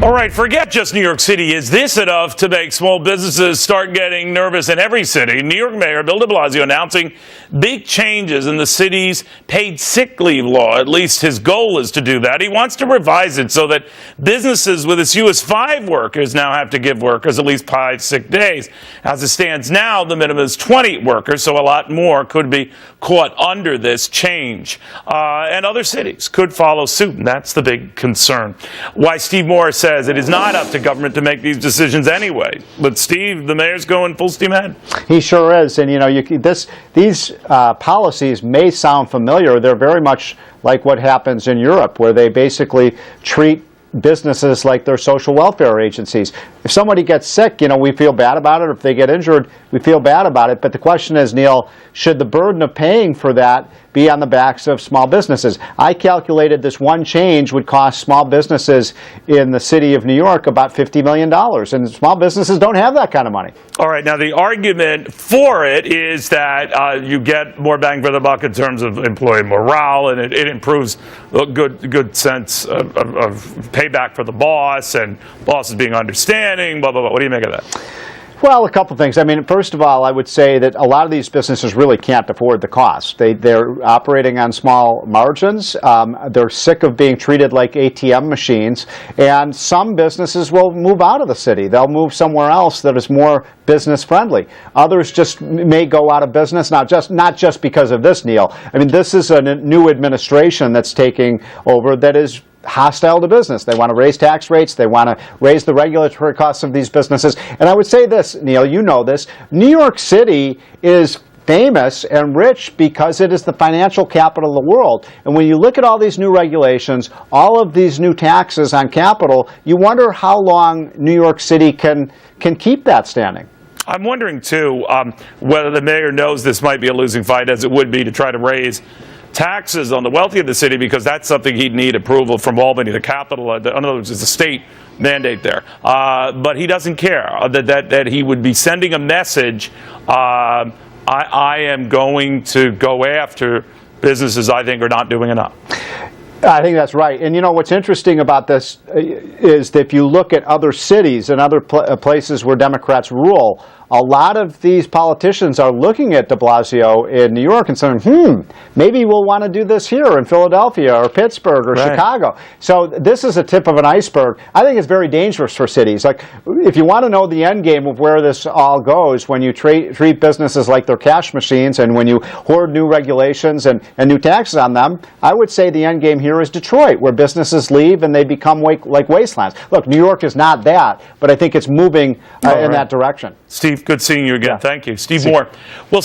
All right, forget just New York City. Is this enough to make small businesses start getting nervous in every city? New York Mayor Bill de Blasio announcing big changes in the city's paid sick leave law. At least his goal is to do that. He wants to revise it so that businesses with as few as 5 workers now have to give workers at least 5 sick days. As it stands now, the minimum is 20 workers, so a lot more could be caught under this change. And other cities could follow suit, and that's the big concern. Why Steve Morris says it is not up to government to make these decisions anyway. But Steve, the mayor's going full steam ahead. He sure is, and you know, these policies may sound familiar. They're very much like what happens in Europe, where they basically treat businesses like they're social welfare agencies. If somebody gets sick, you know, we feel bad about it. If they get injured, we feel bad about it. But the question is, Neil, should the burden of paying for that be on the backs of small businesses? I calculated this one change would cost small businesses in the city of New York about $50 million, and small businesses don't have that kind of money. All right, now the argument for it is that you get more bang for the buck in terms of employee morale, and it improves a good sense of payback for the boss, and boss is being understanding, blah, blah, blah. What do you make of that? Well, a couple things. I mean, first of all, I would say that a lot of these businesses really can't afford the cost. They're operating on small margins. They're sick of being treated like ATM machines. And some businesses will move out of the city. They'll move somewhere else that is more business friendly. Others just may go out of business, not just because of this, Neil. I mean, this is a new administration that's taking over that is hostile to business. They want to raise tax rates. They want to raise the regulatory costs of these businesses. And I would say this, Neil, you know this. New York City is famous and rich because it is the financial capital of the world. And when you look at all these new regulations, all of these new taxes on capital, you wonder how long New York City can keep that standing. I'm wondering, too, whether the mayor knows this might be a losing fight, as it would be to try to raise taxes on the wealthy of the city, because that's something he'd need approval from Albany, the capital. In other words, it's a state mandate there. But he doesn't care that he would be sending a message. I am going to go after businesses I think are not doing enough. I think that's right. And you know, what's interesting about this is that if you look at other cities and other places where Democrats rule, a lot of these politicians are looking at de Blasio in New York and saying, maybe we'll want to do this here in Philadelphia or Pittsburgh or Chicago. So this is a tip of an iceberg. I think it's very dangerous for cities. Like, if you want to know the end game of where this all goes, when you treat businesses like they're cash machines and when you hoard new regulations and new taxes on them, I would say the end game here is Detroit, where businesses leave and they become like wastelands. Look, New York is not that, but I think it's moving in that direction. Steve, good seeing you again. Yeah. Thank you. Steve Moore. Well,